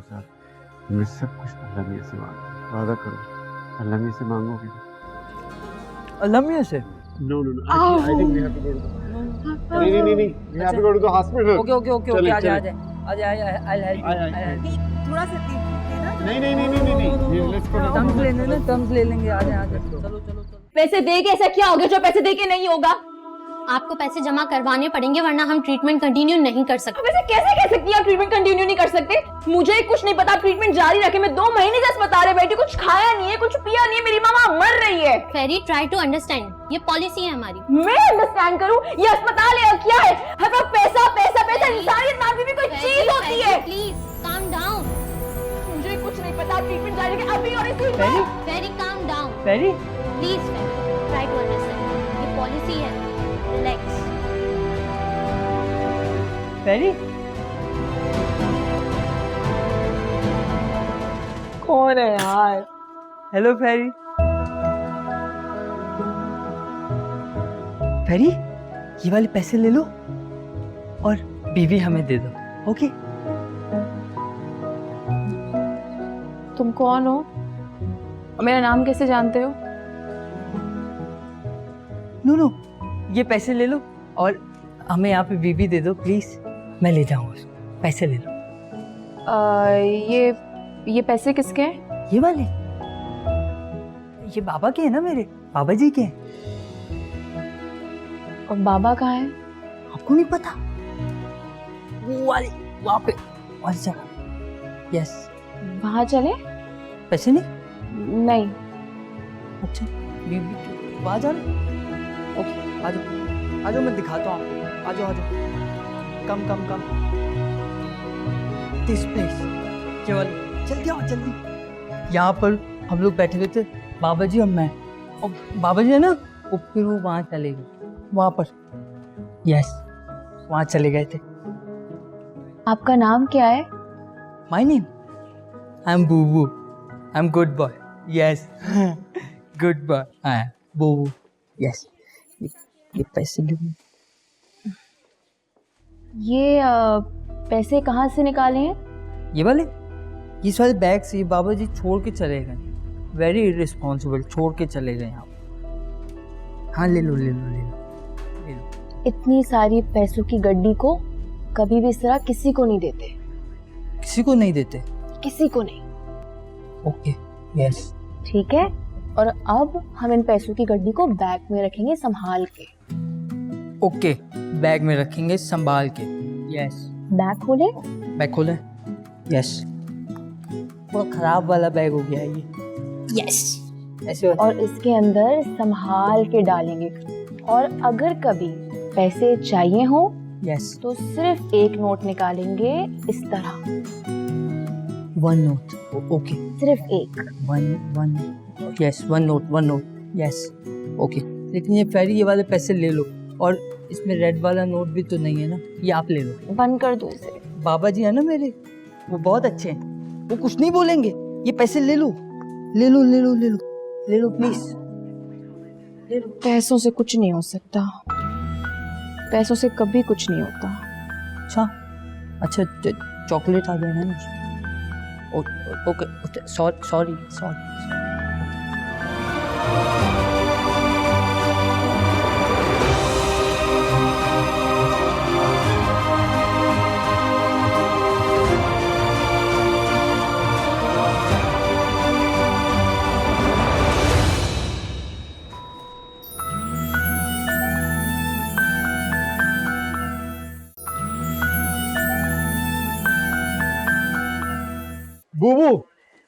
साथ। मैं सब कुछ अल्लाह मियां से मांगूंगा, वादा करो। अल्लाह मियां से मांगोगे? अल्लाह मियां से? No no no, I think we have to go to the नहीं, we have to go to the hospital. Okay आ जा आई हेल्प यू। थोड़ा सा देना। नहीं, लेट्स गो। टर्म्स लेने ना, टर्म्स ले लेंगे। आ जा चलो। पैसे दे के ऐसा क्या हो गया जो पैसे दे के नहीं होगा? आपको पैसे जमा करवाने पड़ेंगे वरना हम ट्रीटमेंट कंटिन्यू नहीं कर सकते। वैसे कैसे कह सकती हैं आप ट्रीटमेंट कंटिन्यू नहीं कर सकते? मुझे कुछ नहीं पता, ट्रीटमेंट जारी रखे। मैं 2 महीने से अस्पताल में बैठी, कुछ खाया नहीं है, कुछ पिया नहीं है, मेरी मामा मर रही है। फेरी ट्राई टू अंडरस्टैंड, ये पॉलिसी है हमारी। मैं अंडरस्टैंड करूं? ये अस्पताल है क्या है? हर वक्त पैसा पैसा पैसा। इंसानियत नाम की भी कोई चीज होती है। Please calm down. मुझे कुछ नहीं पता, ट्रीटमेंट जारी रखे अभी और इसी वक्त। Ferry calm down Ferry please. Ferry try to understand, ये पॉलिसी है। रिलैक्स। फेरी कौन है यार? हेलो फेरी। फेरी ये वाले पैसे ले लो और बीवी हमें दे दो। ओके? तुम कौन हो और मेरा नाम कैसे जानते हो? नो ये पैसे ले लो और हमें यहाँ पे बीवी दे दो प्लीज। मैं ले जाऊंगा उसको। पैसे ले लो। ये पैसे किसके हैं? ये वाले ये बाबा के हैं ना, मेरे बाबा जी के हैं। और बाबा कहाँ हैं? आपको नहीं पता? वो वाले वहाँ पे वाली जगह। यस। वहाँ चले? पैसे नहीं? नहीं। अच्छा बीवी वहाँ जाना। ओके आ जाओ मैं दिखाता हूँ आपको। आ जाओ कम दिस प्लेस। ये वाले जल्दी आओ जल्दी। यहाँ पर हम लोग बैठे हुए थे, बाबा जी और मैं। और बाबा जी है ना, वो फिर वो वहाँ चले गए, वहाँ पर। यस वहाँ चले गए थे। आपका नाम क्या है? My name I am Bubu. I am good boy. Yes good boy. I am Bubu. Yes ये पैसे लो। ये पैसे कहाँ से निकाले हैं? ये वाले इस वाले बैग से बाबा जी छोड़ के चले गए। वेरी इररिस्पॉन्सिबल, छोड़ के चले गए यहाँ। हाँ ले लो। इतनी सारी पैसों की गड्डी को कभी भी इस तरह किसी को नहीं देते। किसी को नहीं देते? किसी को नहीं। ओके यस ठीक है। और अब हम इन पैसों की गड्डी को बैग में रखेंगे संभाल के। ओके बैग में रखेंगे संभाल के। यस बैग खोले? बैग खोले? यस थोड़ा खराब वाला बैग हो गया है ये। यस ऐसे और इसके अंदर संभाल के डालेंगे। और अगर कभी पैसे चाहिए हो यस तो सिर्फ एक नोट निकालेंगे इस तरह। 1 नोट। ओके सिर्फ एक। One yes 1 note. Yes okay. लेकिन ये फेरी ये वाले पैसे ले लो। और इसमें रेड वाला नोट भी तो नहीं है ना, ये आप ले लो। बंद कर दो इसे। बाबा जी है ना मेरे, वो बहुत अच्छे हैं, वो कुछ नहीं बोलेंगे। ये पैसे ले लो प्लीज। ले लो। पैसों से कुछ नहीं हो सकता। पैसों से कभी कुछ नहीं होता। अच्छा चॉकलेट आ गया है ना। Okay sorry.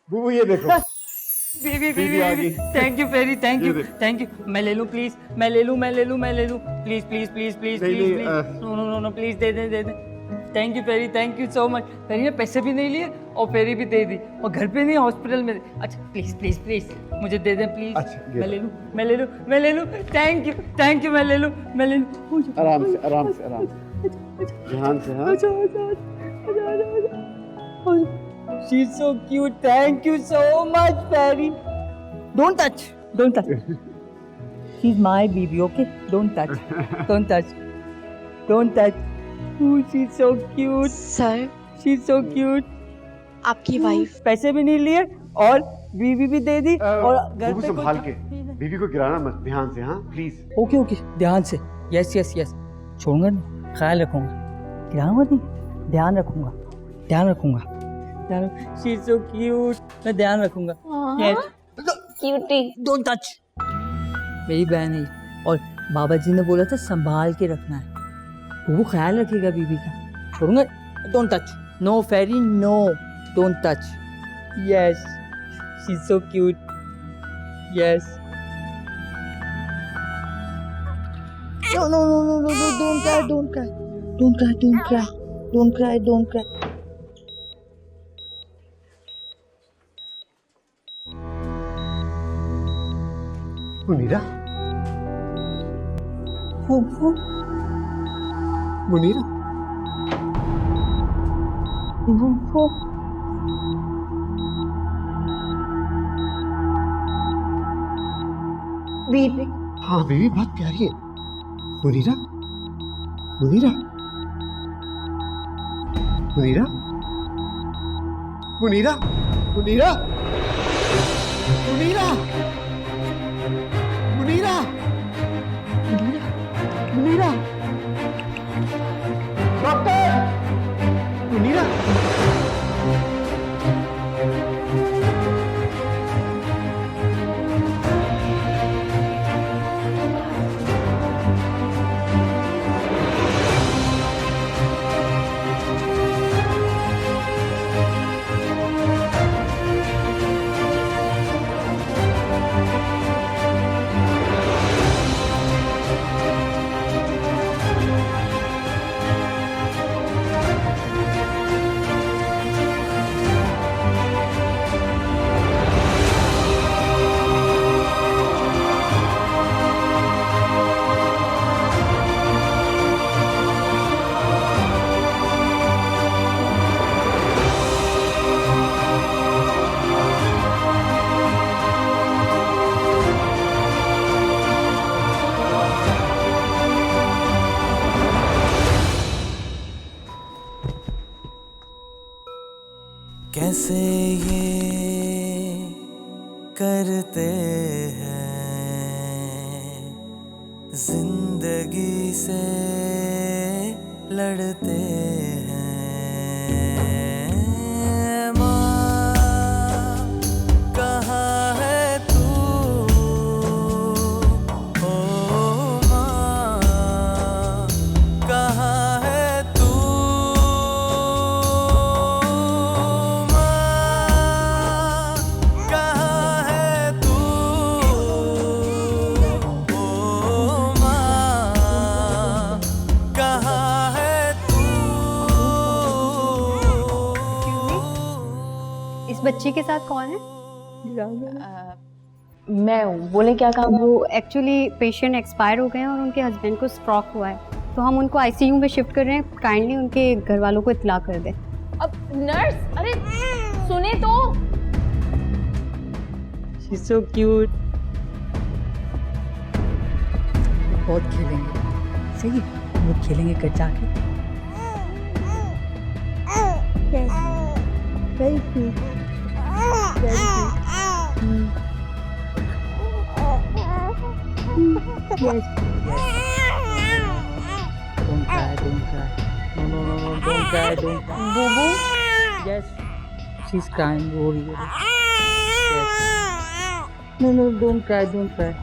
बूबू ये देखो। बीवी आ गई। Thank you Ferry, thank you. मैं ले लूं प्लीज। मैं ले लूं प्लीज। नो प्लीज दे दे। Thank you Ferry, thank you so much. Ferry ने पैसे भी नहीं लिए और फेरी भी दे दी, और घर पे नहीं हॉस्पिटल में। अच्छा प्लीज मुझे दे दें प्लीज। अच्छा, मैं ले लूं। थैंक यू मैं ले लूं। आराम से ध्यान से। हाँ She's so cute. Thank you so much, Fairy. Don't touch. She's my baby, okay? Don't touch. Oh, she's so cute. Sir She's so cute. आपकी वाइफ। पैसे भी नहीं लिए और बीवी भी दे दी और घर बुबू पे संभाल के, बीवी को गिराना मत, ध्यान से, हाँ प्लीज। ओके ओके ध्यान से, यस यस यस, छोड़ूंगा नहीं, ख्याल रखूंगा, गिराऊंगा नहीं, ध्यान रखूंगा, ध्यान रखूंगा, शी इज सो क्यूट, मैं ध्यान रखूंगा। Yes cutie. डोंट टच, मेरी बहन है और बाबा जी ने बोला था संभाल के रखना है, वो ख्याल रखेगा बीबी का, छोड़ूंगा। डोंट टच, नो फेरी, no, don't touch. Yes she is so cute, yes. No, no, no, no, no, no, don't cry, don't cry. Don't cry, don't cry. Don't cry, don't cry. Munira, Fufu, Munira, Fufu. बीबी हाँ baby बहुत प्यारी है। Munira, Munira, Munira, Munira, Munira, Munira, Munira, Munira, doctor, Munira. कैसे ये करते हैं जिंदगी से लड़ते हैं। माँ कहाँ है तू, ओ माँ कहाँ है तू, बच्चे के साथ कौन है? मैं हूँ, बोले क्या काम है? वो एक्चुअली पेशेंट एक्सपायर हो गए हैं और उनके हस्बैंड को स्ट्रोक हुआ है, तो हम उनको आईसीयू में शिफ्ट कर रहे हैं। काइंडली उनके घर वालों को इत्तला कर दें। अब नर्स, अरे सुने तो। She's so cute. बहुत खेलेंगे, सही वो खेलेंगे घर जाके। Very cute. Very cute. Yes. Yes. Don't cry, don't cry. No, no, no, no, don't cry, don't cry. Bubu? Yes. She's crying, ro रही है। Yes. No, no, don't cry, don't cry.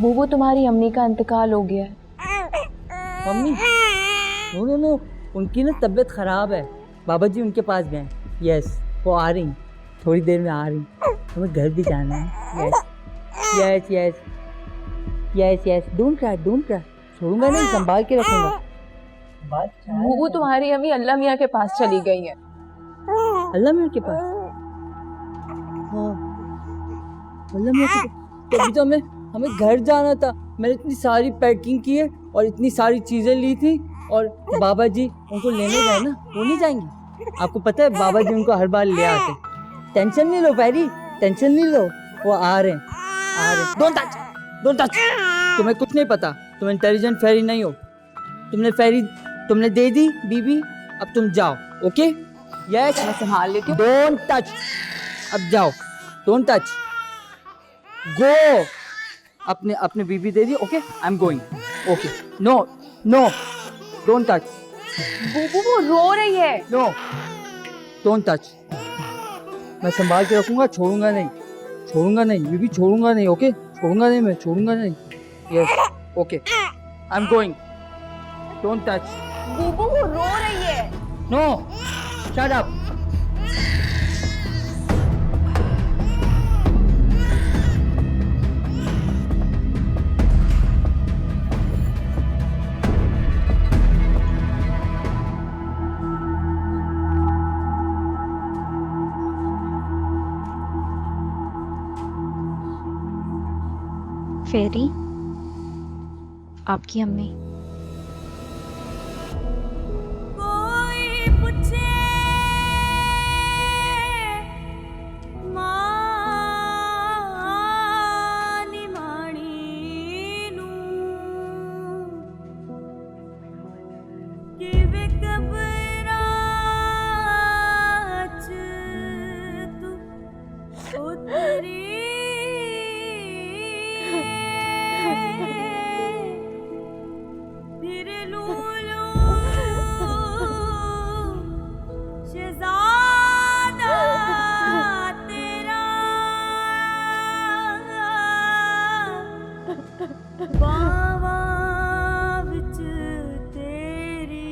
बुबू, तुम्हारी अम्मी का इंतकाल हो गया है। मम्मी? नो नो नो, उनकी ना तबीयत खराब है, बाबा जी उनके पास गए। यस, वो आ रही, थोड़ी देर में आ रही, हमें घर भी जाना है। Yes yes yes yes yes, don't cry, don't cry, छोड़ूंगा नहीं, संभाल के रखूंगा। बुबू तुम्हारी अम्मी अल्लाह मियाँ के पास चली गई है। अल्लाह मियाँ के पास? हाँ, अल्लाह मियाँ के पास। तभी तो हमें घर जाना था। मैंने इतनी सारी पैकिंग की है और इतनी सारी चीज़ें ली थी, और बाबा जी उनको लेने गए ना, वो नहीं जाएंगे। आपको पता है बाबा जी उनको हर बार ले आते। टेंशन नहीं लो पैरी, टेंशन नहीं लो, वो आ रहे हैं, आ रहे हैं। Don't touch, don't touch. तुम्हें कुछ नहीं पता, तुम इंटेलिजेंट फेरी नहीं हो। तुमने दे दी बीबी, अब तुम जाओ। ओके यस, मैं संभाल लेती हूँ। डोंट टच, अब जाओ। Don't touch, go. अपने बीबी दे दी। Okay I am going. Okay no no, don't touch. बुबू वो रो रही है। No don't touch. मैं संभाल के रखूंगा, छोड़ूंगा नहीं, छोड़ूंगा नहीं बीबी, छोड़ूंगा नहीं। ओके छोड़ूंगा नहीं, मैं छोड़ूंगा नहीं। Yes okay I am going, don't touch. बुबू वो रो रही है। No shut up. फेरी, आपकी अम्मी। कोई पूछे मानी माणी नू कि वे कबरां च तू उतरी फिर लूलू शहज़ादा तेरा बावां विच तेरी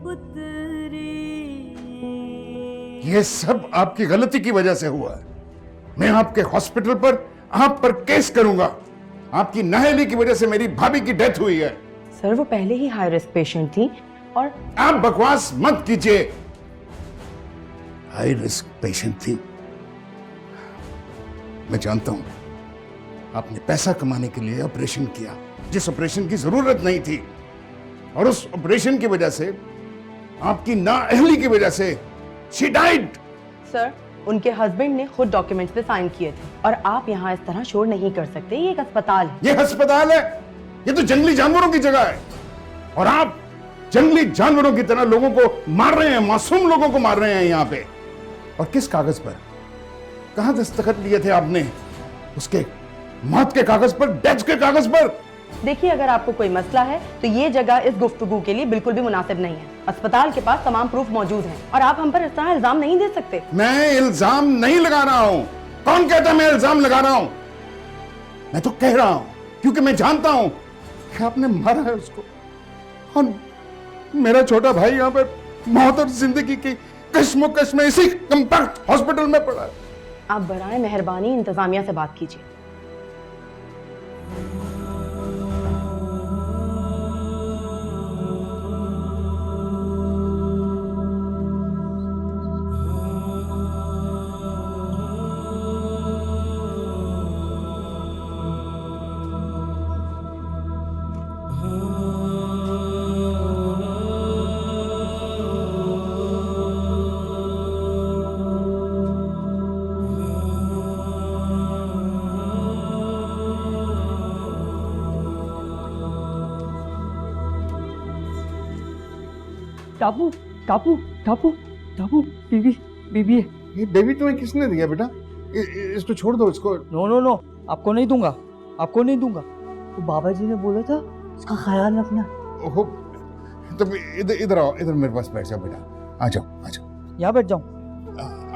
पुतरी। ये सब आपकी गलती की वजह से हुआ है। मैं आपके हॉस्पिटल पर आप पर केस करूंगा। आपकी नाअहली की वजह से मेरी भाभी की डेथ हुई है। सर वो पहले ही हाई रिस्क पेशेंट थी और आप बकवास मत कीजिए। हाई रिस्क पेशेंट थी, मैं जानता हूं। आपने पैसा कमाने के लिए ऑपरेशन किया, जिस ऑपरेशन की जरूरत नहीं थी, और उस ऑपरेशन की वजह से, आपकी नाअहली की वजह से शी डाइड। सर उनके हस्बैंड ने खुद डॉक्यूमेंट्स पे साइन किए थे और आप यहाँ इस तरह शोर नहीं कर सकते। ये एक अस्पताल है। ये अस्पताल है? ये तो जंगली जानवरों की जगह है, और आप जंगली जानवरों की तरह लोगों को मार रहे हैं, मासूम लोगों को मार रहे हैं यहाँ पे। और किस कागज पर? कहां दस्तखत लिए थे आपने? उसके मौत के कागज पर, डेथ के कागज पर? देखिए अगर आपको कोई मसला है तो ये जगह इस गुफ्तगू के लिए बिल्कुल भी मुनासिब नहीं है। अस्पताल के पास तमाम प्रूफ मौजूद हैं और आप हम पर इस तरह इल्जाम नहीं दे सकते। मैं इल्जाम नहीं लगा रहा हूं। कौन कहता मैं इल्जाम लगा रहा हूं? मैं तो कह रहा हूं क्योंकि मैं जानता हूं कि आपने मारा है उसको, और मेरा छोटा भाई यहाँ पर मौत और जिंदगी की कश्मोकश में इसी कंपैक्ट हॉस्पिटल में पड़ा है। आप बराए मेहरबानी इंतजामिया से बात कीजिए। टापू टापू टापू टापू, बीबी बीबी है। ये बेबी तुम्हें किसने दिया बेटा? इसको छोड़ दो इसको। नो नो नो, आपको नहीं दूंगा, आपको नहीं दूंगा। तो बाबा जी ने बोला था इसका ख्याल रखना। ओहो, तो इधर आओ, इधर मेरे पास बैठ जाओ बेटा। आ जाओ आ जाओ, यहाँ बैठ जाऊँ?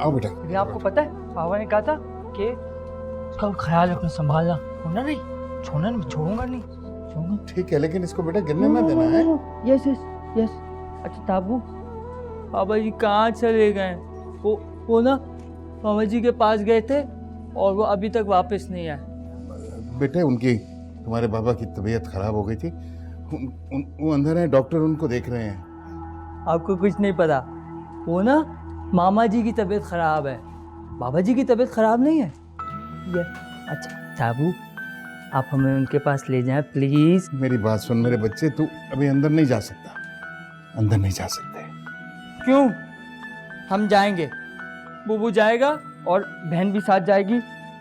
आओ बेटा। लेकिन आपको पता है बाबा ने कहा था कि इसका ख्याल रखना, संभालना, छोड़ना नहीं, छोड़ना नहीं, छोड़ूंगा नहीं, छोड़ूंगा। ठीक है, लेकिन इसको बेटा गिरने ना देना है। Yes yes yes. अच्छा ताबू, बाबा जी कहाँ चले गए? वो ना बाबा जी के पास गए थे और वो अभी तक वापस नहीं आए। बेटे उनकी, तुम्हारे बाबा की तबीयत खराब हो गई थी, वो अंदर है, डॉक्टर उनको देख रहे हैं। आपको कुछ नहीं पता, वो ना मामा जी की तबीयत खराब है, बाबा जी की तबीयत खराब नहीं है। ये अच्छा ताबू, आप हमें उनके पास ले जाएं प्लीज। मेरी बात सुन मेरे बच्चे, तू अभी अंदर नहीं जा सकता, अंदर नहीं जा सकते। क्यों? हम जाएंगे, बुबू जाएगा और बहन भी साथ जाएगी।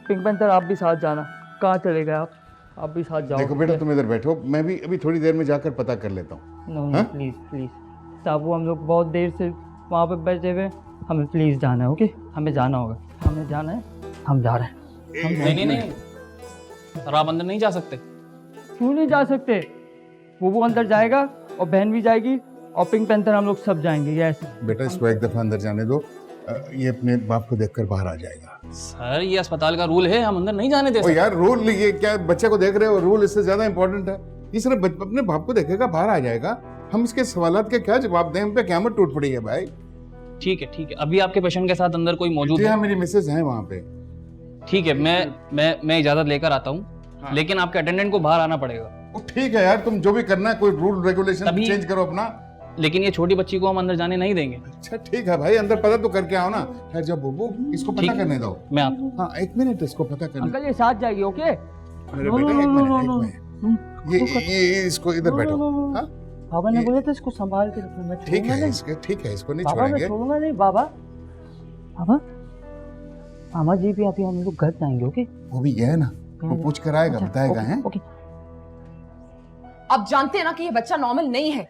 पिंक पैंथर आप भी साथ जाना। कहाँ चले गए आप भी साथ जाओ। देखो बेटा, तुम इधर बैठो, मैं भी अभी थोड़ी देर में जाकर पता कर लेता हूँ। नो हाँ? प्लीज़ प्लीज़ साबू, हम लोग बहुत देर से वहाँ पे बैठे हुए, हमें प्लीज़ जाना है। ओके, हमें जाना होगा, हमें जाना है, हम जा रहे हैं। नहीं नहीं, और आप अंदर नहीं जा सकते। क्यों नहीं जा सकते? वो अंदर जाएगा और बहन भी जाएगी और पिंक पैंथर हम लोग सब जाएंगे। यस बेटा, इसको एक दफा अंदर जाने दो, ये अपने बाप को देखकर बाहर आ जाएगा। सर ये अस्पताल का रूल है, हम अंदर नहीं जाने दे ओ सकते। यार, रूल ये क्या बच्चे को देख रहे हो? रूल इससे ज्यादा इंपॉर्टेंट है। ये सिर्फ अपने बाप को देखेगा, बाहर आ जाएगा। हम इसके सवालात के क्या जवाब दें? हम पे क़यामत टूट पड़ी है भाई। ठीक है, अभी आपके पेशेंट के साथ अंदर कोई मौजूद जी है? हाँ, मेरी मिसेज है वहाँ पे। ठीक है, मैं इजाजत लेकर आता हूँ। हाँ। लेकिन आपके अटेंडेंट को बाहर आना पड़ेगा। ओ ठीक है यार, तुम जो भी करना है, कोई रूल रेगुलेशन तभी- चेंज करो अपना। लेकिन ये छोटी बच्ची को हम अंदर जाने नहीं देंगे। अच्छा ठीक है भाई, अंदर पता तो करके आओ ना। खैर जब बुबू, इसको पता ठीक। करने दो। मैं आता हूँ। हाँ 1 मिनट, इसको पता करने अंकल ये साथ जाएगी। ओके मेरे नो, बेटा, नो, एक नो, मिनट, नो, एक नो। मिनट। ये इसको इधर बैठो। हाँ बाबा ने ये- बोला था इसको संभाल के रखना। मैं ठीक छोड़ूंगा है, नहीं। ठीक है, इसको नहीं बाबा मैं छोड़ेंगे। छोड़ूंगा नहीं। बाबा बाबा मामा जी भी अभी हम लोग घर जाएंगे। ओके वो भी ये है ना, वो पूछ कर आएगा, बताएगा। हैं ओके आप जानते हैं ना कि ये बच्चा नॉर्मल नहीं है।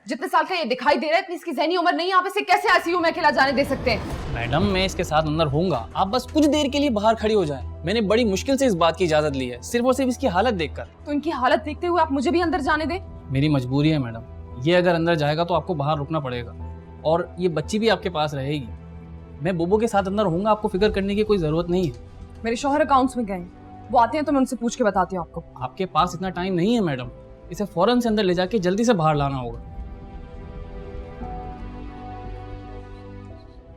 जितने साल का ये दिखाई दे रहा है, इतनी इसकी ज़हनी उम्र नहीं है। आप इसे कैसे आईसीयू में अकेला जाने दे सकते हैं? मैडम मैं इसके साथ अंदर होऊंगा, आप बस कुछ देर के लिए बाहर खड़ी हो जाएं। मैंने बड़ी मुश्किल से इस बात की इजाजत ली है, सिर्फ और सिर्फ इसकी हालत देखकर। तो इनकी हालत देखते हुए आप मुझे भी अंदर जाने दें। मेरी मजबूरी है मैडम, ये अगर अंदर जाएगा तो आपको बाहर रुकना पड़ेगा और ये बच्ची भी आपके पास रहेगी। मैं बोबो के साथ अंदर होऊंगा, आपको फिक्र करने की कोई जरूरत नहीं है। मेरे शौहर अकाउंट्स में गए हैं, वो आते हैं तो मैं उनसे पूछ के बताती हूँ आपको। आपके पास इतना टाइम नहीं है मैडम, इसे फौरन से अंदर ले जाके जल्दी से बाहर लाना होगा।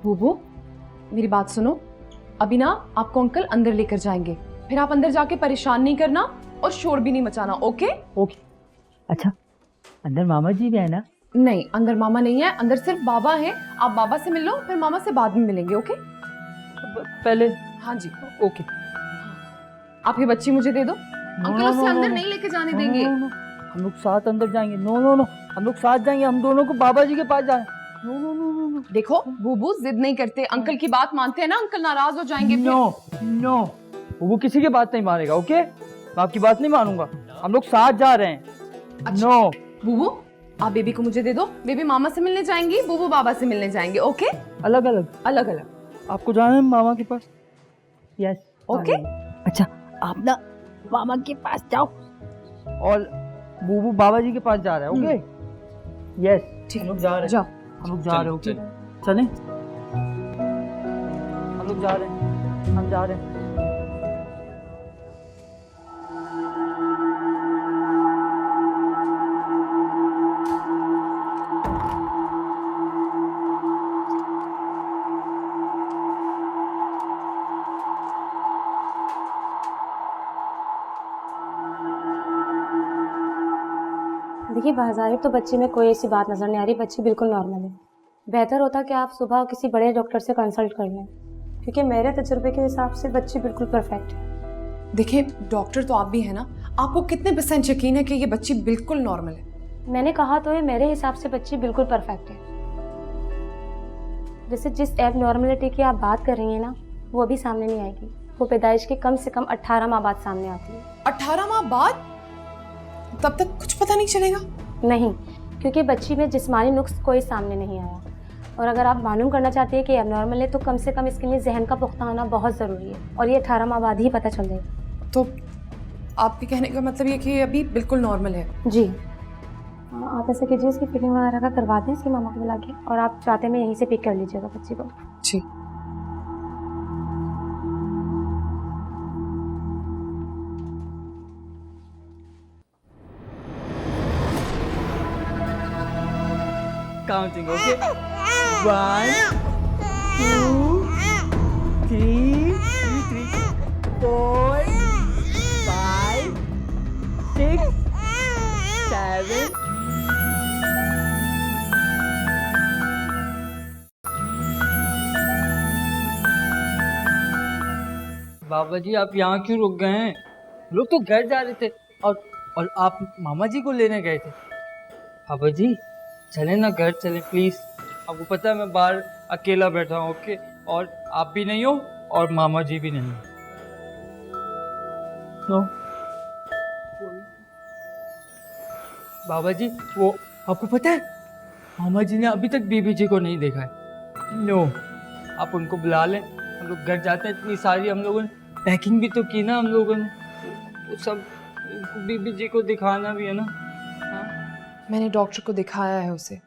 बूबू मेरी बात सुनो, अभी ना आपको अंकल अंदर लेकर जाएंगे, फिर आप अंदर जाके परेशान नहीं करना और शोर भी नहीं मचाना। ओके? ओके। अच्छा अंदर मामा जी भी है ना? नहीं, अंदर मामा नहीं है, अंदर सिर्फ बाबा है। आप बाबा से मिल लो, फिर मामा से बाद में मिलेंगे। ओके? पहले हाँ जी। ओके। आप ये बच्ची मुझे दे दो। अंकल उससे अंदर नहीं लेके जाने देंगे। हम लोग साथ अंदर जाएंगे। नो नो नो, हम लोग साथ जाएंगे। हम दोनों को बाबा जी के पास जाना। No no no no no. देखो बूबू जिद नहीं करते, अंकल की बात मानते हैं ना, अंकल नाराज हो जाएंगे फिर। नो नो, वो किसी की बात नहीं मानेगा। ओके, मैं आपकी बात नहीं मानूंगा। हम लोग साथ जा रहे हैं। अच्छा। नो बूबू आप बेबी को मुझे दे दो, बेबी मामा से मिलने जाएंगी, बूबू बाबा से मिलने जाएंगे। ओके? अलग अलग। अलग अलग। आपको जाना है मामा के पास? यस। ओके? अच्छा आप ना मामा के पास जाओ और बूबू बाबा जी के पास जा रहा है। ओके? यस ठीक हम लोग जा रहे हैं। जाओ। हम लोग जा रहे हैं। ओके चलें? हम लोग जा रहे हैं। हम जा रहे हैं। देखिए बाज़ाहिर तो बच्चे में कोई ऐसी बात नज़र नहीं आ रही, बच्ची बिल्कुल नॉर्मल है। बेहतर होता कि आप सुबह किसी बड़े डॉक्टर से कंसल्ट कर लें, क्योंकि मेरे तजुर्बे के हिसाब से बच्ची बिल्कुल परफेक्ट है। देखिए डॉक्टर तो आप भी है ना, आपको कितने % यकीन है कि ये बच्ची बिल्कुल नॉर्मल है? मैंने कहा तो है, मेरे हिसाब से बच्ची बिल्कुल परफेक्ट है। वैसे जिस एब नॉर्मलिटी की आप बात कर रही हैं ना, वो अभी सामने नहीं आएगी। वो पैदाइश के कम से कम 18 माह बाद सामने आती है। 18 माह बाद? तब तक कुछ पता नहीं चलेगा? नहीं, क्योंकि बच्ची में जिस्मानी नुक्स कोई सामने नहीं आया। और अगर आप मालूम करना चाहती हैं कि एबनॉर्मल है, तो कम से कम इसके लिए जहन का पुख्ता होना बहुत ज़रूरी है, और ये 18 माह बाद ही पता चल जाएगा। तो आपके कहने का मतलब ये कि अभी बिल्कुल नॉर्मल है? जी। आप ऐसे कीजिए, इसकी फिटिंग वगैरह का करवा दें इसकी मामा को बुला के, और आप चाहते में यहीं से पिक कर लीजिएगा बच्ची को। जी। Counting, okay? 1, 2, 3, 4, 5, 6, 7. बाबा जी आप यहाँ क्यों रुक गए हैं? लोग तो घर जा रहे थे और आप मामा जी को लेने गए थे। बाबा जी चले ना घर चले प्लीज। आपको पता है मैं बाहर अकेला बैठा हूँ। ओके? और आप भी नहीं हो और मामा जी भी नहीं हो। नो। बाबा जी वो आपको पता है मामा जी ने अभी तक बीबी जी को नहीं देखा है। नो, आप उनको बुला लें, हम लोग घर जाते हैं। इतनी सारी हम लोगों ने पैकिंग भी तो की ना हम लोगों ने, वो सब बीबी जी को दिखाना भी है ना। हाँ? मैंने डॉक्टर को दिखाया है उसे,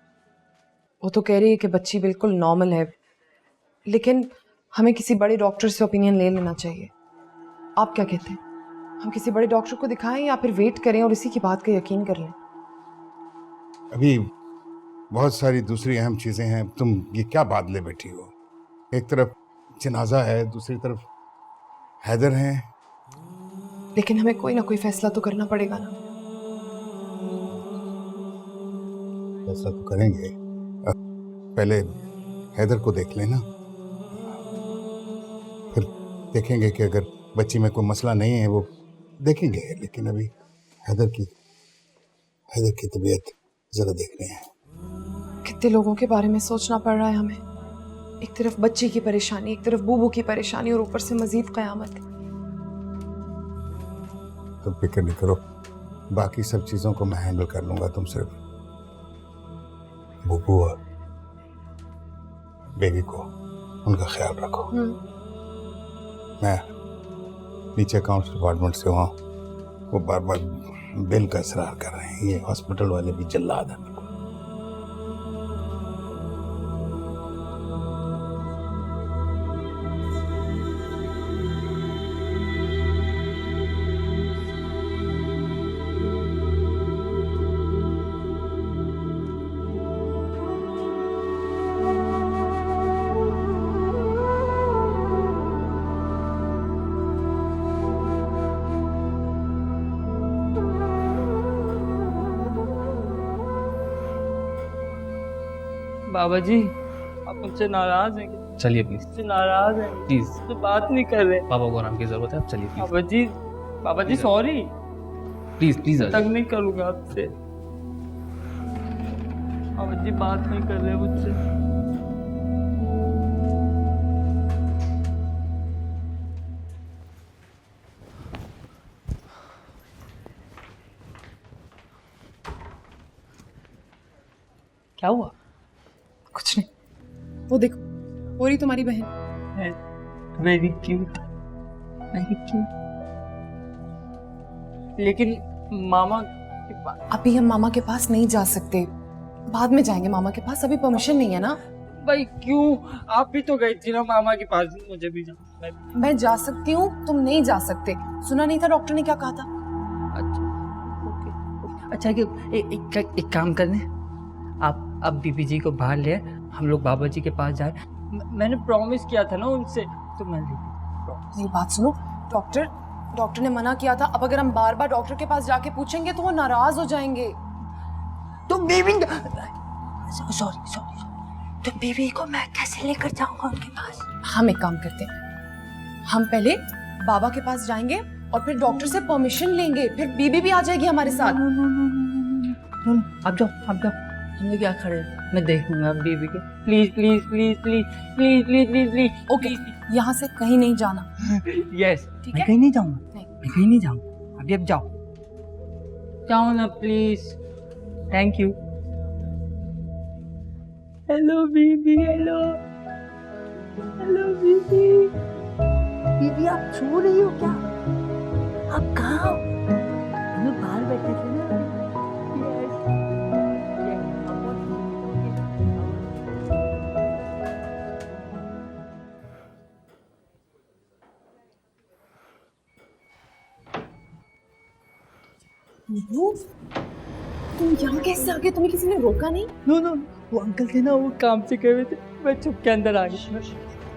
वो तो कह रही है कि बच्ची बिल्कुल नॉर्मल है, लेकिन हमें किसी बड़े डॉक्टर से ओपिनियन ले लेना चाहिए। आप क्या कहते हैं, हम किसी बड़े डॉक्टर को दिखाएं या फिर वेट करें और इसी की बात का यकीन कर लें? अभी बहुत सारी दूसरी अहम चीजें हैं, तुम ये क्या बात ले बैठी हो? एक तरफ जनाजा है, दूसरी तरफ हैदर है। लेकिन हमें कोई ना कोई फैसला तो करना पड़ेगा ना। फैसला तो करेंगे, पहले हैदर को देख लेना, फिर देखेंगे कि अगर बच्ची में कोई मसला नहीं है वो देखेंगे। लेकिन अभी हैदर की तबीयत जरा देखनी है। कितने लोगों के बारे में सोचना पड़ रहा है हमें, एक तरफ बच्ची की परेशानी, एक तरफ बूबू की परेशानी और ऊपर से मजीद कयामत। तुम फिक्र नहीं करो, बाकी सब चीजों को मैं हैंडल कर लूंगा। तुम सिर्फ बूबू और बेबी को उनका ख्याल रखो। मैं नीचे अकाउंट्स डिपार्टमेंट से वहाँ वो बार बार बिल का इसरार कर रहे हैं, ये हॉस्पिटल वाले भी जल्लाद हैं। बाबा जी आप मुझसे नाराज हैं क्या? चलिए प्लीज, मुझसे नाराज हैं प्लीज, तो बात नहीं कर रहे। पापा को आराम की जरूरत है, आप चलिए प्लीज। बाबा जी सॉरी, प्लीज प्लीज तंग नहीं करूंगा आपसे। बाबा जी बात नहीं कर रहे मुझसे। क्या हुआ? कुछ नहीं, वो देखो हो रही तुम्हारी बहन। Very cute, very cute. लेकिन मामा के पास अभी हम मामा के पास नहीं जा सकते, बाद में जाएंगे मामा के पास, अभी परमिशन नहीं है ना। भाई क्यों? आप भी तो गई थी ना मामा के पास, मुझे भी जाना। मैं जा सकती हूँ, तुम नहीं जा सकते। सुना नहीं था डॉक्टर ने क्या कहा था? अच्छा ओके, अच्छा कि एक काम करने, आप अब बीबी जी को बाहर ले, हम लोग बाबा जी के पास जाए। मैंने प्रॉमिस किया था ना उनसे, तो मैं मेरी बात सुनो, डॉक्टर ने मना किया था। अब अगर हम बार बार डॉक्टर के पास जाके पूछेंगे तो वो नाराज हो जाएंगे। तुम बेबी, सॉरी, तो बेबी को मैं कैसे लेकर जाऊंगा उनके पास? हम एक काम करते हैं, हम पहले बाबा के पास जाएंगे और फिर डॉक्टर से परमिशन लेंगे, फिर बीबी भी आ जाएगी हमारे साथ। आप जाओ, हमने क्या खड़े, मैं देखूंगा बीबी को। Please please please please please please please please. Okay, यहाँ से कहीं नहीं जाना। यस, ठीक मैं है? कहीं नहीं जाऊंगा, नहीं। मैं कहीं नहीं जाऊंगा। अभी अब जाओ ना प्लीज। Thank you. हेलो बीबी, हेलो बीबी। बीबी आप सो रही हो क्या? आप कहाँ हो? हम लोग बाहर बैठे थे ना। तुम यहाँ कैसे आ गए? तुम्हें किसी ने रोका नहीं? नो, वो अंकल थे ना, वो काम से गए हुए थे, मैं चुप के अंदर आ गया।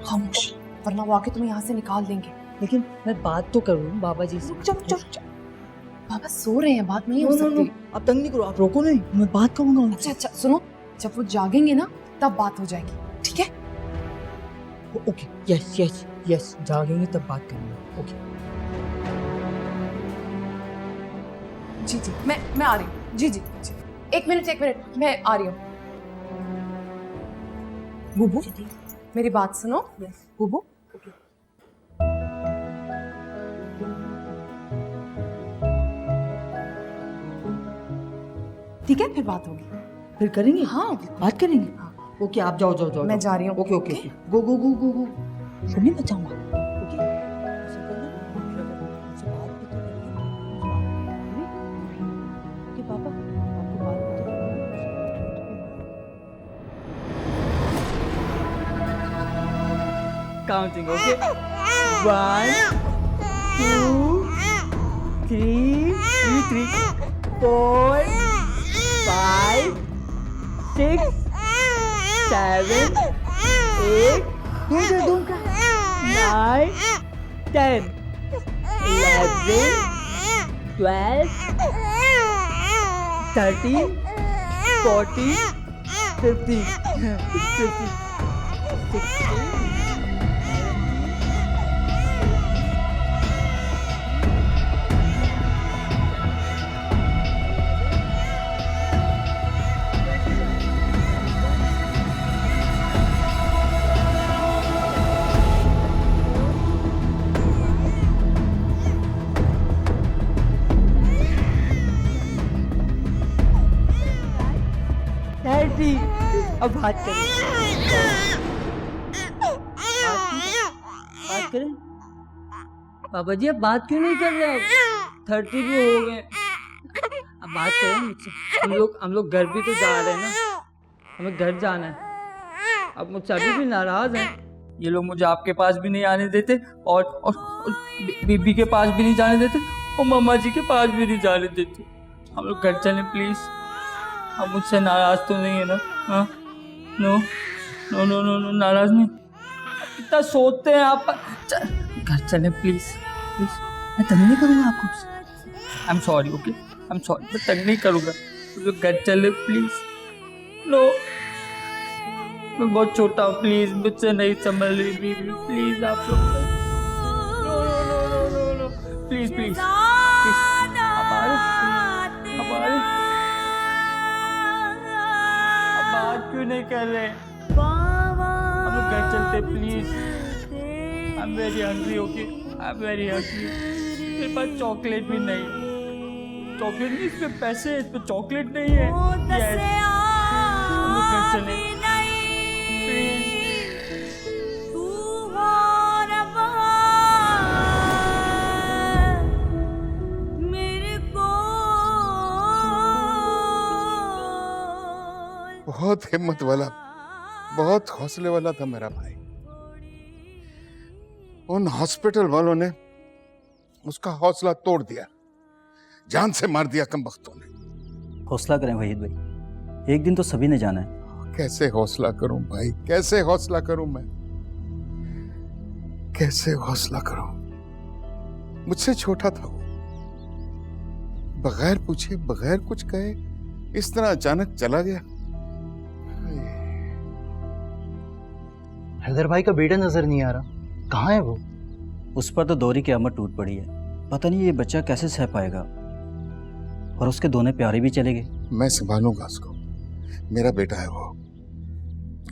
खामोश, वरना वो आके तुम्हें यहाँ से निकाल देंगे। लेकिन मैं बात तो करूँ बाबा जी से। रुक जा। बाबा सो रहे हैं, बात नहीं हो सकती। आप तंग नहीं करो, आप रोको नहीं, मैं बात करूंगा उनसे। अच्छा, सुनो, जब वो जागेंगे ना तब बात हो जाएगी, ठीक है? ओके, यस, जागेंगे तब बात करेंगे। ओके जी, मैं आ रही हूँ। जी। एक मिनट, मैं आ रही हूँ। बुबू, मेरी बात सुनो। बुबू, ठीक है, फिर बात होगी। फिर करेंगे, हाँ बात करेंगे। ओके, आप जाओ जाओ जाओ। मैं जा रही हूँ। ओके ओके, गो गो गो गो गो। तो नहीं बचाऊंगा। Counting, okay? 1, 2, 3, 4, 5, 6, 7, 8, 9, 10, 11, 12, 13, 14, 15, 16. अब बात करें, बात करें। पापा जी अब बात क्यों नहीं कर रहे? अब 30 भी हो गए, अब बात करें मुझसे। हम लोग घर भी तो जा रहे हैं ना, हमें घर जाना है। अब मुझसे अभी भी नाराज हैं। ये लोग मुझे आपके पास भी नहीं आने देते और बीबी के पास भी नहीं जाने देते और मम्मा जी के पास भी नहीं जाने देते। हम लोग घर चलें प्लीज। अब मुझसे नाराज तो नहीं है ना? हाँ, no no no no no, नाराज नहीं। इतना सोचते हैं आप। घर चलें प्लीज प्लीज। मैं तंग नहीं करूँगा आपको। I am sorry, okay, I am sorry, मैं तंग नहीं करूँगा। तो घर चले प्लीज। नो, मैं बहुत छोटा हूँ, प्लीज मुझसे नहीं संभल रही बीबी, प्लीज आप लोग। No no no no no no, please please please. आप आ रहे, बात क्यों नहीं कर रहे? हम लोग घर चलते please. I am very hungry, okay, I am very hungry. मेरे पास चॉकलेट भी नहीं। चॉकलेट नहीं, इस पे पैसे है, इस पे चॉकलेट नहीं है। यस, हम लोग घर चले प्लीज। बहुत हिम्मत वाला, बहुत हौसले वाला था मेरा भाई। उन हॉस्पिटल वालों ने उसका हौसला तोड़ दिया, जान से मार दिया कमबख्तों ने। हौसला करें वहीद भाई, एक दिन तो सभी ने जाना है। कैसे हौसला करूं भाई, कैसे हौसला करूं मैं, कैसे हौसला करूं? मुझसे छोटा था वो, बगैर पूछे बगैर कुछ कहे इस तरह अचानक चला गया। हैदर भाई का बेटा नजर नहीं आ रहा, कहाँ है वो? उस पर तो दौरी की अमर टूट पड़ी है, पता नहीं ये बच्चा कैसे सह पाएगा। और उसके दोनों प्यारे भी चले गए। मैं संभालूंगा उसको, मेरा बेटा है वो,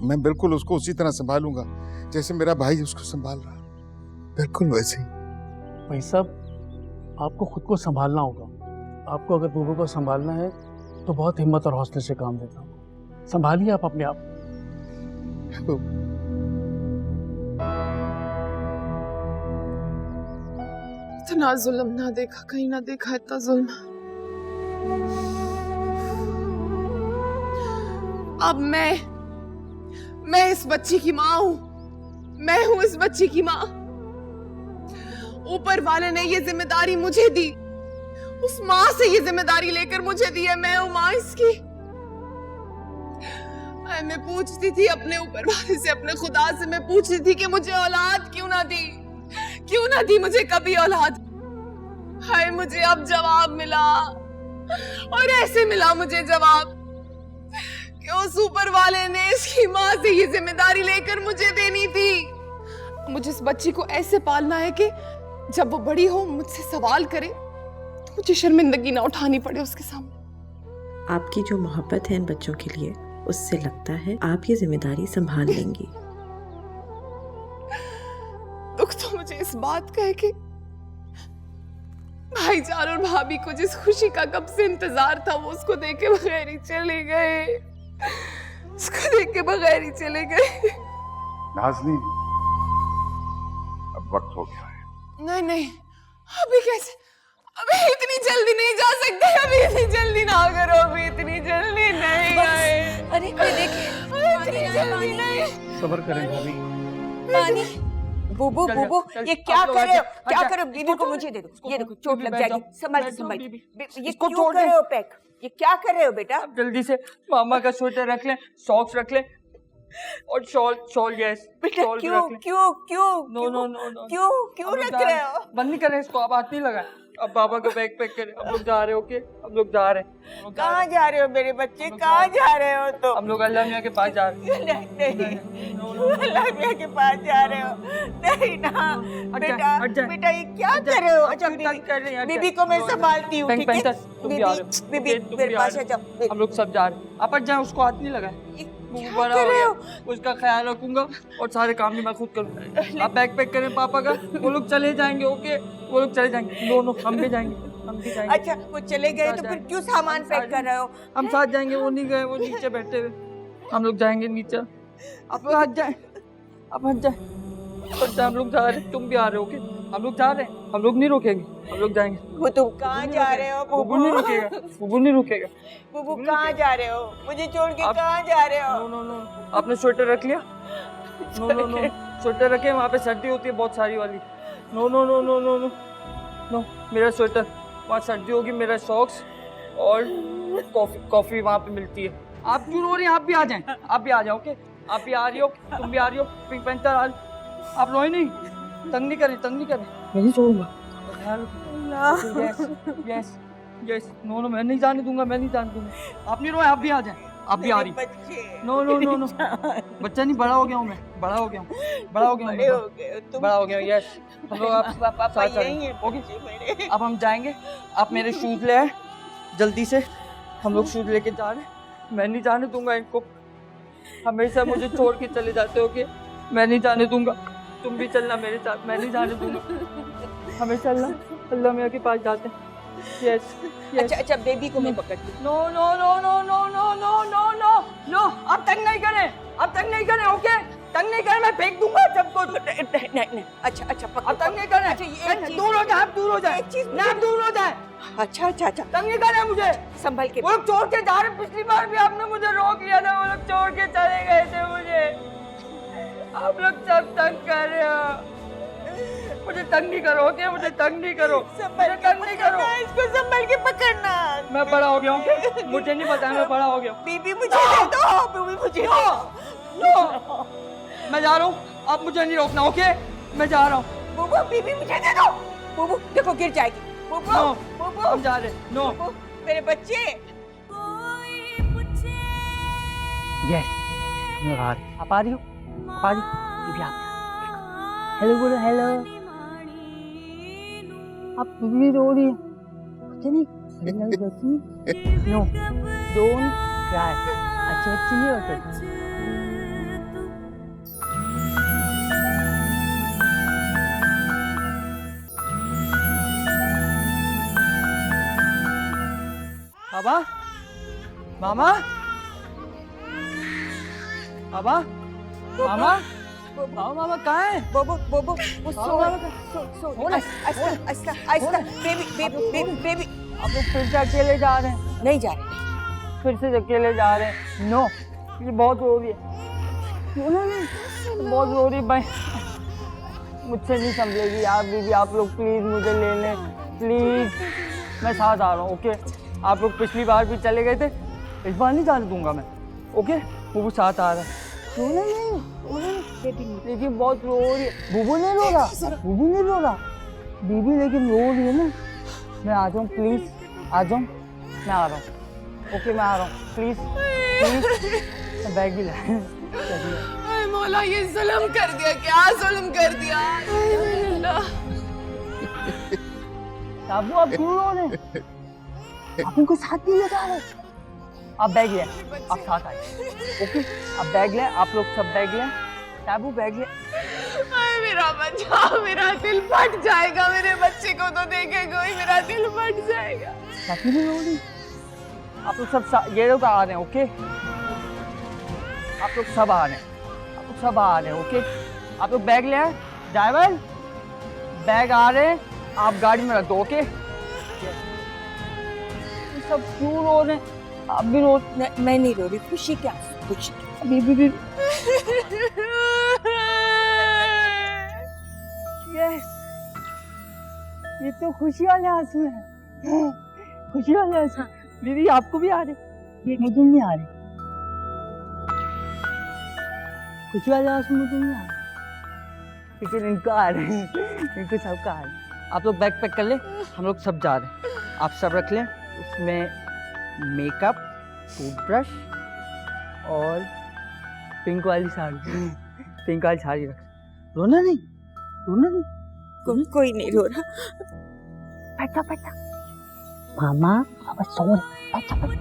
मैं बिल्कुल उसको उसी तरह संभालूंगा जैसे मेरा भाई उसको संभाल रहा है, बिल्कुल वैसे ही। भाई साहब, आपको खुद को संभालना होगा। आपको अगर बुबू को संभालना है तो बहुत हिम्मत और हौसले से काम देता हूँ। संभालिए आप अपने आप। इतना जुल्म ना देखा, कहीं ना देखा इतना जुल्म। अब मैं इस बच्ची की माँ हूँ, मैं हूँ इस बच्ची की माँ। ऊपर वाले ने ये जिम्मेदारी मुझे दी, उस माँ से ये जिम्मेदारी लेकर मुझे दी है। मैं हूँ माँ इसकी। मैं पूछती थी अपने ऊपर वाले से, अपने खुदा से मैं पूछती थी कि मुझे औलाद क्यों ना दी, क्यों ना दी मुझे कभी औलाद। हाय, मुझे अब जवाब मिला, और ऐसे मिला मुझे जवाब कि उस ऊपर वाले ने इसकी माँ से ये जिम्मेदारी लेकर मुझे देनी थी। मुझे इस बच्ची को ऐसे पालना है कि जब वो बड़ी हो मुझसे सवाल करे तो मुझे शर्मिंदगी ना उठानी पड़े उसके सामने। आपकी जो मोहब्बत है इन बच्चों के लिए, उससे लगता है आप ये जिम्मेदारी संभाल लेंगी। दुख तो मुझे इस बात का है कि भाईजान और भाभी को जिस खुशी का कब से इंतजार था वो उसको देख के बगैर ही चले गए। उसको देख के बगैर ही चले गए। नाज़नीन, अब वक्त हो गया है। नहीं नहीं, अभी कैसे, अभी इतनी जल्दी नहीं जा सकते। अभी इतनी जल्दी ना करो, अभी इतनी जल्दी नहीं आए। अरे कोई देखे, इतनी जल्दी नहीं। सब्र करें भाभी। पानी। बुबू बुबू, ये क्या कर रहे हो? क्या कर रहे हो? बीबी को मुझे दे दो। ये देखो चोट लग जाएगी। संभाल संभाल। ये क्यों कर रहे हो पैक? ये क्या कर रहे हो बेटा? जल्दी से मामा का स्वेटर रख लें, सॉक्स रख लें और शॉल यस। बेटा क्यों क्यों क्यों नो नो नो नो क्यों क्यों रख रहे हो? बंद नहीं करें इसको, अब हाथ नहीं लगाए। अब पापा का बैग पैक करें। हम लोग जा रहे हो के? हम लोग जा रहे हैं। कहाँ जा रहे हो मेरे बच्चे? कहाँ जा रहे हो तो? हम लोग अल्लाह मियाँ के पास जा रहे हैं। नहीं, अल्लाह मियाँ के पास जा रहे हो? नहीं ना बेटा, बेटा ये क्या कर रहे हो? अच्छा बीबी को मैं संभालती हूँ, ठीक है? बीबी मेरे पास आ जाओ। हम लोग सब जा रहे हैं। आप जाए, उसको हाथ नहीं लगाए। बड़ा हो गया, उसका ख्याल रखूंगा और सारे काम भी मैं खुद करूंगा। आप बैग पैक करें पापा का, वो लोग चले जाएंगे। ओके, वो लोग चले जाएंगे। नो नो, हम भी जाएंगे, हम भी जाएंगे। अच्छा वो चले गए तो फिर क्यों सामान पैक कर रहे हो? हम साथ जाएंगे। वो नहीं गए, वो नीचे बैठे हुए। हम लोग जाएंगे नीचे। आप हट जाए, आप हट जाए। हम लोग जा रहे हैं, तुम भी आ रहे हो? ओके, हम लोग जा रहे हैं। हम लोग नहीं रुकेंगे, हम लोग जाएंगे। वो तुम कहाँ जा रहे हो? बुबू नहीं रुकेगा, बुबू नहीं रुकेगा। बुबू कहाँ जा रहे हो? मुझे छोड़ के कहाँ जा रहे हो? नो नो नो, आपने स्वेटर रख लिया? नो नो नो, स्वेटर रखे, वहाँ पे सर्दी होती है बहुत सारी वाली। No no no no no no no, मेरा स्वेटर, वहाँ सर्दी होगी। मेरा सॉक्स और कॉफी वहाँ पे मिलती है। आप क्यों रो रही हैं? आप भी आ जाएं, आप भी आ जाओ। ओके, आप भी आ रही हो, तुम भी आ रही हो। पिंक पैंथर, आप रोए नहीं, तंग नहीं करें, तंग नहीं करें। मैं नहीं छोड़ूंगा। Yes yes yes, no no, मैं नहीं जाने दूंगा, मैं नहीं जाने दूंगा। आप नहीं रोए, आप भी आ जाएं। आप भी आ रही? नो नो नो नो, बच्चा नहीं, बड़ा हो गया हूँ मैं, बड़ा हो गया हूँ, बड़ा हो गया हूँ, बड़ा हो गया। यस, हम लोग आप साथ चलेंगे। ओके, अब हम जाएंगे। आप मेरे शूज ले आए जल्दी से। हम लोग शूज लेके जा रहे हैं। मैं नहीं जाने दूंगा इनको, हमेशा मुझे छोड़ के चले जाते हो कि मैं नहीं जाने दूंगा। तुम भी चलना मेरे साथ, मैं नहीं जाने दूंगा। हमें चलना, अल्लाह मियाँ के पास जाते हैं। Yes yes. अच्छा अच्छा, बेबी को मैं पकड़ती हूँ। No no no no no no no no no no, आप तंग नहीं करें, आप तंग नहीं करें। ओके, तंग नहीं करें, मैं फेंक दूंगा सबको। नहीं, अच्छा अच्छा पकड़ो। आप तंग नहीं करें। अच्छा ये दूर हो जाए, आप दूर हो जाए, ना आप दूर हो जाए। अच्छा अच्छा अच्छा, तंग नहीं करें मुझे, संभल के। वो लोग छोड़ के जा रहे। पिछली बार भी आपने मुझे रोक लिया था, वो लोग छोड़ के चले गए थे मुझे। आप लोग सब तंग कर रहे हो। मुझे तंग नहीं करो। ओके, मुझे तंग नहीं करो, मुझे तंग नहीं करो। इसको संभल के पकड़ना। मैं बड़ा हो गया हूँ, मुझे नहीं पता, मैं बड़ा हो गया हूँ। बीबी मुझे दे दो, बीबी मुझे दे दो। नो, मैं जा रहा हूँ, आप मुझे नहीं रोकना। ओके, मैं जा रहा हूँ। बुबू बीबी मुझे दे दो। बुबू देखो गिर जाएगी। बुबू नो, बुबू हम जा रहे हैं। नो, मेरे बच्चे। यस, मैं आ रही। आप आ रही हो? आप आ रही? बीबी आप हेलो बोलो, हेलो। आप बीबी रो रही है? कुछ नहीं, नो, डोंट क्राई। अच्छे बच्चे नहीं होते। बाबा, मामा, बाबा, मामा, मामा कहाँ है? बोबो बोबो वो सो आहिस्ता बेबी आप लोग फिर से अकेले जा रहे हैं? नहीं जा रहे, फिर से अकेले जा रहे हैं? नो, ये बहुत रो रही है, बहुत रो रही है भाई, मुझसे नहीं संभलेगी यार। बीबी आप लोग प्लीज मुझे ले लें, प्लीज, मैं साथ आ रहा हूँ। ओके, आप लोग पिछली बार भी चले गए थे, इस बार नहीं जाने दूंगा मैं। ओके, वो साथ आ रहा है। लेकिन बहुत रो रही है। बुबू नहीं रो रहा, बुबू नहीं रो रहा, बीबी लेकिन रो रही है ना। मैं आ जाऊँ प्लीज, आ जाऊँ, मैं आ रहा हूँ। ओके, मैं आ रहा हूँ, प्लीज प्लीज। बैग भी लाए। मौला ये जुल्म कर दिया, क्या जुल्म कर दिया। साबू आप क्यों रो रहे? आप उनको साथ नहीं लगा रहे। आप बैग ले, आप साथ आए। ओके, आप बैग ले, आप लोग सब बैग ले। साबू बैग ले। मेरा बचाओ, मेरा दिल फट जाएगा, मेरे बच्चे को तो देखे कोई, मेरा दिल फट जाएगा। काफी नहीं हो रही। आप लोग सब ये लोग आ रहे हैं, ओके? आप लोग सब आ रहे हैं, आप लोग सब आ रहे हैं, ओके? आप लोग बैग ले आए, ड्राइवर बैग आ रहे हैं, आप गाड़ी में रख दो, ओके? सब क्यों रो रहे हैं? आप भी रो। मैं नहीं रो रही, खुशी क्या, खुशी भी। यस, ये तो खुशी वाले आंसू हैं, खुशी वाले आंसू। दीदी आपको भी आ रहे? मुझे नहीं आ रहे। खुशी वाले आंसू मुझे नहीं आ रहे, लेकिन इनको आ रहे हैं, इनको सबका आ रहे हैं। आप लोग बैग पैक कर ले, हम लोग सब जा रहे हैं। आप सब रख लें, उसमें मेकअप, टूथब्रश और पिंक वाली साड़ी, पिंक वाली साड़ी रख। रोना नहीं, रोना नहीं, कोई नहीं रो रहा। बैठा बैठा, मामा अब सो रहे, बैठा बैठा।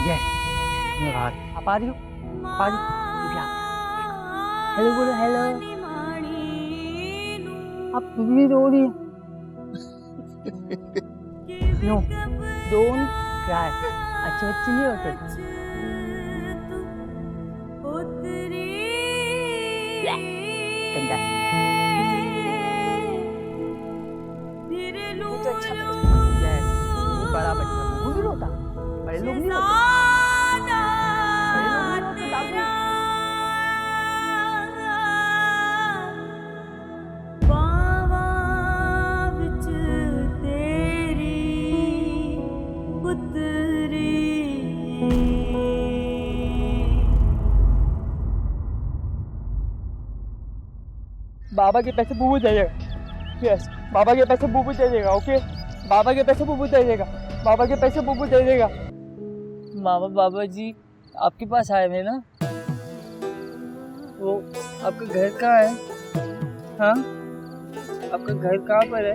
यस, आप आ रही हो? आप आ रही हो? हेलो बोलो, हेलो। आप भी रो रही हो? नो, डोंट क्राई, अच्छे बच्चे नहीं होते। गंदा। तो अच्छा बच्चा। यस, बड़ा बच्चा वो भी रोता, बड़े लोग नहीं रोते। बड़े लोग नहीं रोते, दादू। बाबा के पैसे बूबू दे देगा। यस, बाबा के पैसे बूबू दे देगा, ओके? बाबा के पैसे बूबू दे देगा, बाबा के पैसे बूबू दे देगा। मामा बाबा जी आपके पास आए हुए ना? वो आपका घर कहाँ है? हाँ, आपका घर कहाँ पर है?